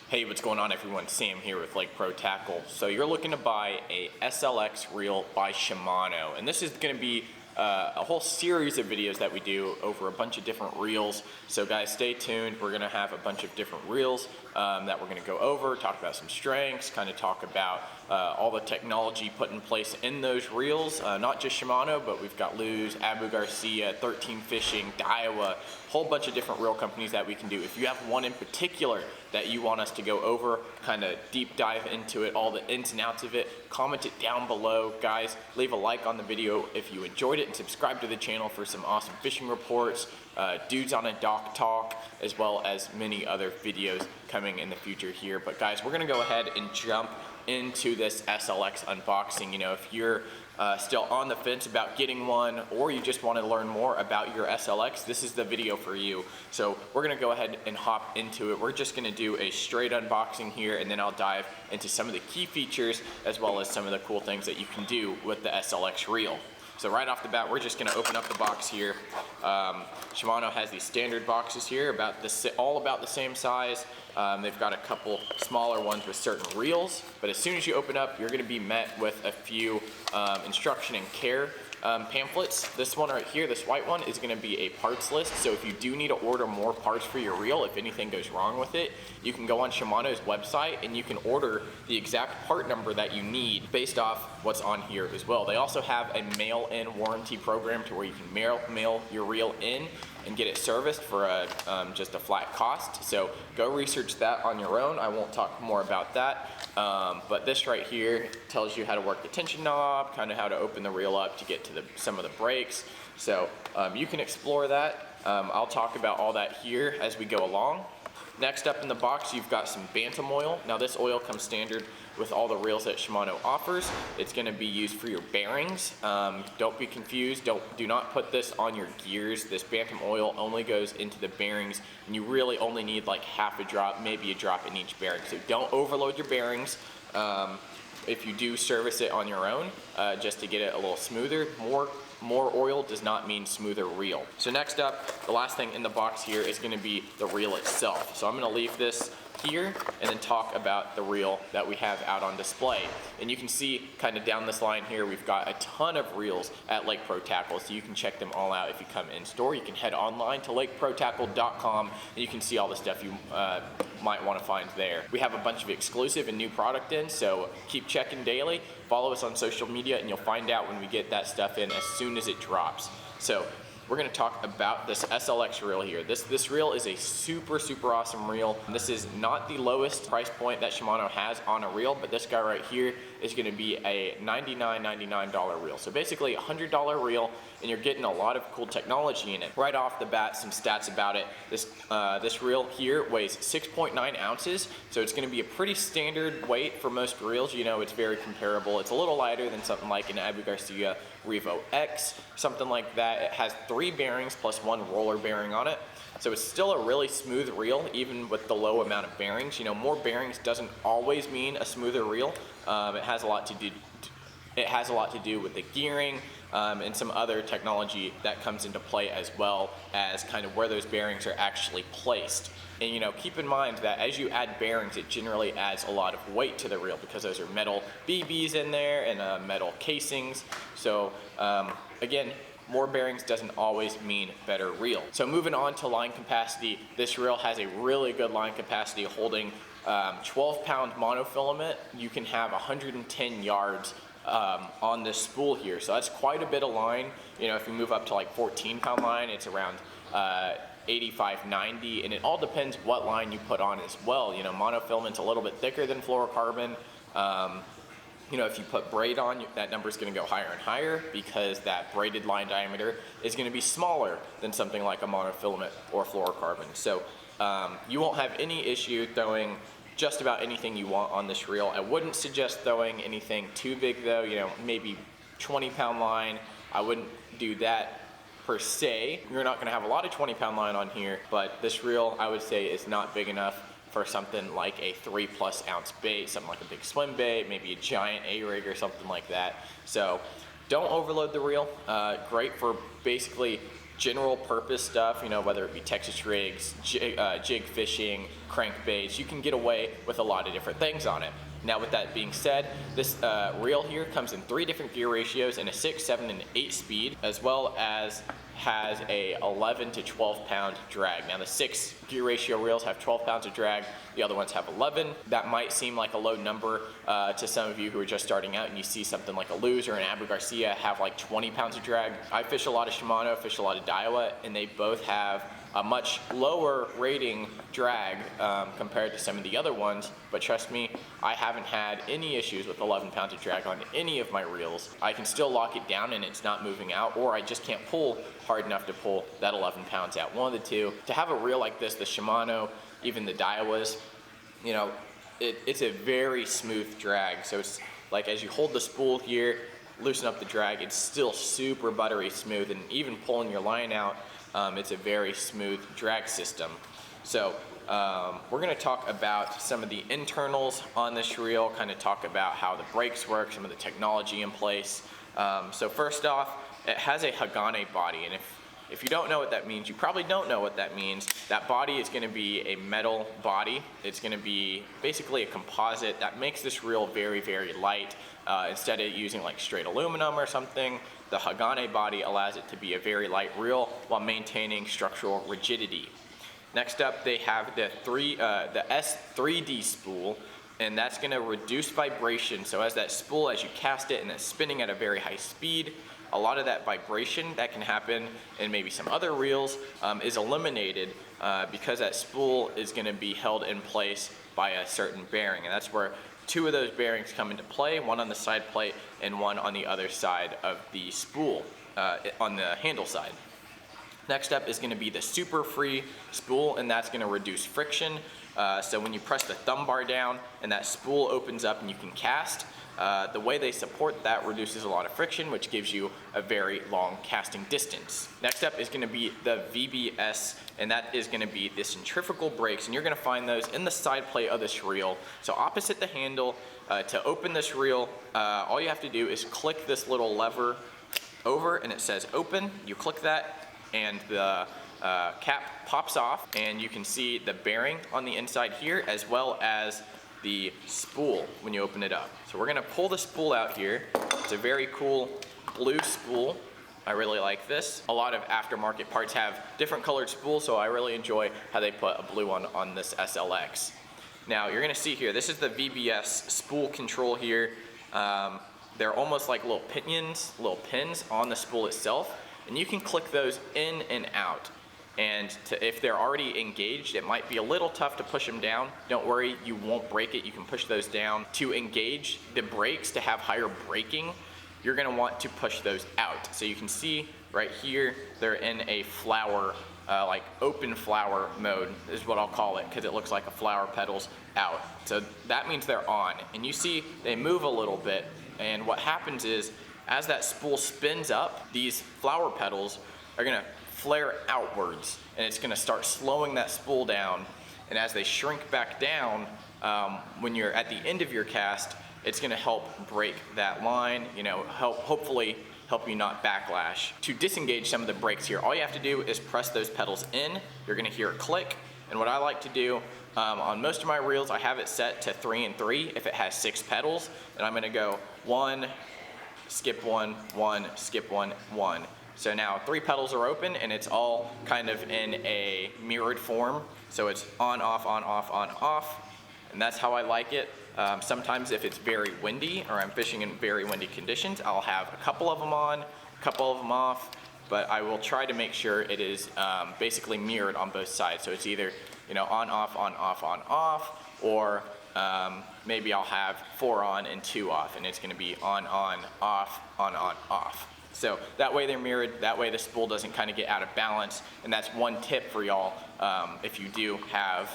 Hey, what's going on everyone? Sam here with Lake Pro Tackle. So you're looking to buy a SLX reel by Shimano, and this is going to be a whole series of videos that we do over a bunch of different reels. So guys, stay tuned. We're going to have a bunch of different reels that we're going to go over, talk about some strengths, kind of talk about all the technology put in place in those reels. Not just Shimano, but we've got Luz, Abu Garcia, 13 Fishing, Daiwa, whole bunch of different reel companies that we can do. If you have one in particular that you want us to go over, kind of deep dive into it, all the ins and outs of it, comment it down below. Guys, leave a like on the video if you enjoyed it and subscribe to the channel for some awesome fishing reports, dudes on a dock talk, as well as many other videos coming in the future here. But guys, we're gonna go ahead and jump into this SLX unboxing. You know, if you're still on the fence about getting one, or you just want to learn more about your SLX, this is the video for you. So we're going to go ahead and hop into it. We're just going to do a straight unboxing here, and then I'll dive into some of the key features as well as some of the cool things that you can do with the SLX reel. So right off the bat, we're just going to open up the box here. Shimano has these standard boxes here, all about the same size. They've got a couple smaller ones with certain reels, but as soon as you open up, you're going to be met with a few instruction and care pamphlets. This one right here, this white one, is going to be a parts list. So if you do need to order more parts for your reel, if anything goes wrong with it, you can go on Shimano's website and you can order the exact part number that you need based off what's on here as well. They also have a mail-in warranty program to where you can mail your reel in and get it serviced for just a flat cost. So go research that on your own. I won't talk more about that. But this right here tells you how to work the tension knob, kind of how to open the reel up to get to some of the brakes. So you can explore that. I'll talk about all that here as we go along. Next up in the box, you've got some Bantam oil. Now this oil comes standard with all the reels that Shimano offers. It's going to be used for your bearings. Don't be confused. Do not put this on your gears. This Bantam oil only goes into the bearings, and you really only need like half a drop, maybe a drop in each bearing. So don't overload your bearings. If you do service it on your own, just to get it a little smoother, more oil does not mean smoother reel. So next up, the last thing in the box here is going to be the reel itself. So I'm going to leave this here and then talk about the reel that we have out on display. And you can see kind of down this line here, we've got a ton of reels at Lake Pro Tackle, so you can check them all out if you come in store. You can head online to lakeprotackle.com and you can see all the stuff you might want to find there. We have a bunch of exclusive and new product in, so keep checking daily. Follow us on social media and you'll find out when we get that stuff in as soon as it drops. So we're going to talk about this SLX reel here. This reel is a super awesome reel. This is not the lowest price point that Shimano has on a reel, but this guy right here is going to be a $99 reel. So basically a $100 reel, and you're getting a lot of cool technology in it. Right off the bat, some stats about it. This reel here weighs 6.9 ounces, so it's going to be a pretty standard weight for most reels. You know, it's very comparable. It's a little lighter than something like an Abu Garcia Revo X, something like that. It has 3 bearings plus 1 roller bearing on it. So it's still a really smooth reel, even with the low amount of bearings. You know, more bearings doesn't always mean a smoother reel. It has a lot to do with the gearing and some other technology that comes into play, as well as kind of where those bearings are actually placed. And you know, keep in mind that as you add bearings, it generally adds a lot of weight to the reel because those are metal BBs in there and metal casings. So again, more bearings doesn't always mean better reel. So moving on to line capacity, this reel has a really good line capacity, holding 12-pound monofilament. You can have 110 yards on this spool here, so that's quite a bit of line. You know, if you move up to like 14-pound line, it's around 85, 90, and it all depends what line you put on as well. You know, monofilament's a little bit thicker than fluorocarbon. You know, if you put braid on, that number is going to go higher and higher because that braided line diameter is going to be smaller than something like a monofilament or fluorocarbon. So you won't have any issue throwing just about anything you want on this reel. I wouldn't suggest throwing anything too big though. You know, maybe 20-pound line. I wouldn't do that per se. You're not going to have a lot of 20-pound line on here, but this reel, I would say, is not big enough for something like a 3+ ounce bait, something like a big swim bait, maybe a giant A-rig or something like that. So don't overload the reel. Great for basically general purpose stuff, you know, whether it be Texas rigs, jig fishing, crankbaits. You can get away with a lot of different things on it. Now with that being said, this reel here comes in 3 different gear ratios and a 6, 7, and 8 speed, as well as has a 11 to 12 pound drag. Now the 6 gear ratio reels have 12 pounds of drag, the other ones have 11. That might seem like a low number to some of you who are just starting out and you see something like a Luz or an Abu Garcia have like 20 pounds of drag. I fish a lot of Shimano, fish a lot of Daiwa, and they both have a much lower rating drag compared to some of the other ones, but trust me, I haven't had any issues with 11 pounds of drag on any of my reels. I can still lock it down and it's not moving out, or I just can't pull hard enough to pull that 11 pounds out. One of the two. To have a reel like this, the Shimano, even the Daiwas, you know, it's a very smooth drag. So it's like as you hold the spool here, loosen up the drag, it's still super buttery smooth, and even pulling your line out, it's a very smooth drag system. So we're going to talk about some of the internals on this reel, kind of talk about how the brakes work, some of the technology in place. So first off, it has a Hagane body, and if you don't know what that means, you probably don't know what that means. That body is going to be a metal body. It's going to be basically a composite that makes this reel very, very light. Instead of using like straight aluminum or something, the Hagane body allows it to be a very light reel while maintaining structural rigidity. Next up, they have the S3D spool, and that's going to reduce vibration. So as that spool, as you cast it and it's spinning at a very high speed, a lot of that vibration that can happen in maybe some other reels is eliminated because that spool is going to be held in place by a certain bearing, and that's where 2 of those bearings come into play, one on the side plate and one on the other side of the spool, on the handle side. Next up is going to be the super free spool, and that's going to reduce friction. So when you press the thumb bar down and that spool opens up and you can cast, the way they support that reduces a lot of friction, which gives you a very long casting distance. Next up is going to be the VBS, and that is going to be the centrifugal brakes, and you're going to find those in the side plate of this reel. So opposite the handle, to open this reel, all you have to do is click this little lever over, and it says open. You click that, and the cap pops off, and you can see the bearing on the inside here, as well as the spool when you open it up. So we're gonna pull the spool out here. It's a very cool blue spool. I really like this. A lot of aftermarket parts have different colored spools, so I really enjoy how they put a blue one on this SLX. Now you're gonna see here, this is the VBS spool control here. They're almost like little pins on the spool itself, and you can click those in and out. And if they're already engaged, it might be a little tough to push them down. Don't worry, you won't break it. You can push those down. To engage the brakes, to have higher braking, you're gonna want to push those out. So you can see right here, they're in a flower, like open flower mode is what I'll call it, because it looks like a flower petals out. So that means they're on. And you see they move a little bit, and what happens is, as that spool spins up, these flower petals are gonna flare outwards, and it's going to start slowing that spool down. And as they shrink back down, when you're at the end of your cast, it's going to help break that line, you know, hopefully help you not backlash. To disengage some of the brakes here, all you have to do is press those pedals in. You're going to hear it click, and what I like to do on most of my reels, I have it set to 3 and 3 if it has 6 pedals, and I'm going to go 1, skip 1, 1, skip 1, 1. So now 3 pedals are open, and it's all kind of in a mirrored form. So it's on, off, on, off, on, off. And that's how I like it. Sometimes if it's very windy or I'm fishing in very windy conditions, I'll have a couple of them on, a couple of them off, but I will try to make sure it is basically mirrored on both sides. So it's either, you know, on, off, on, off, on, off, or maybe I'll have 4 on and 2 off, and it's gonna be on, off, on, off. So that way they're mirrored, that way the spool doesn't kind of get out of balance, and that's one tip for y'all if you do have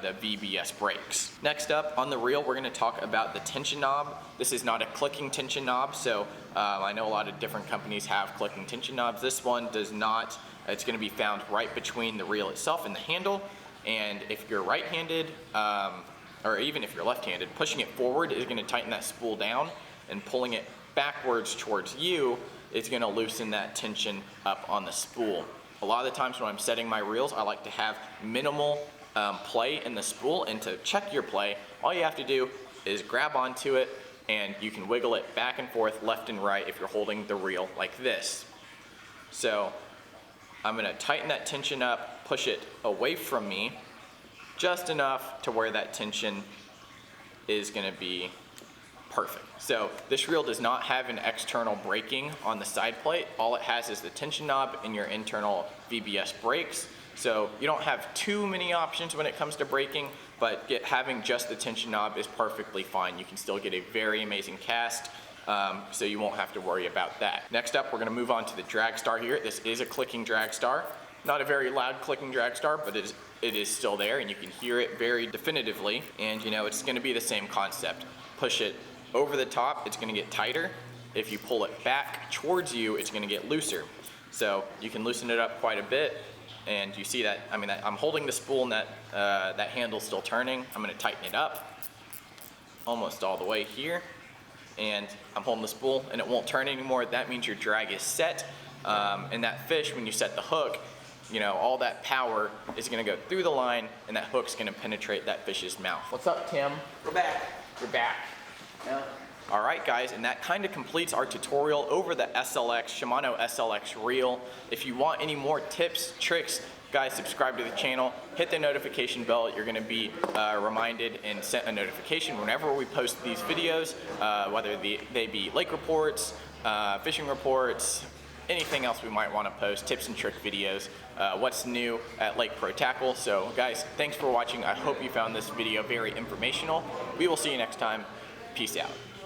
the VBS brakes. Next up on the reel, we're going to talk about the tension knob. This is not a clicking tension knob, so I know a lot of different companies have clicking tension knobs. This one does not. It's going to be found right between the reel itself and the handle, and if you're right-handed, or even if you're left-handed, pushing it forward is going to tighten that spool down, and pulling it backwards towards you is going to loosen that tension up on the spool. A lot of the times when I'm setting my reels, I like to have minimal play in the spool. And to check your play, all you have to do is grab onto it, and you can wiggle it back and forth, left and right, if you're holding the reel like this. So I'm gonna tighten that tension up, push it away from me, just enough to where that tension is gonna be perfect. So this reel does not have an external braking on the side plate. All it has is the tension knob and your internal VBS brakes. So you don't have too many options when it comes to braking, but having just the tension knob is perfectly fine. You can still get a very amazing cast, so you won't have to worry about that. Next up, we're gonna move on to the drag star here. This is a clicking drag star. Not a very loud clicking drag star, but it is still there, and you can hear it very definitively. And you know, it's gonna be the same concept. Push it over the top, it's gonna get tighter. If you pull it back towards you, it's gonna get looser. So you can loosen it up quite a bit. And you see that, I mean, I'm holding the spool and that handle's still turning. I'm gonna tighten it up almost all the way here. And I'm holding the spool and it won't turn anymore. That means your drag is set. And that fish, when you set the hook, you know, all that power is gonna go through the line and that hook's gonna penetrate that fish's mouth. What's up, Tim? We're back. You're back. Yeah. All right, guys, and that kind of completes our tutorial over the SLX, Shimano SLX reel. If you want any more tips, tricks, guys, subscribe to the channel, hit the notification bell. You're gonna be reminded and sent a notification whenever we post these videos, whether they be lake reports, fishing reports, anything else we might wanna post, tips and trick videos, what's new at Lake Pro Tackle. So guys, thanks for watching. I hope you found this video very informational. We will see you next time. Peace out.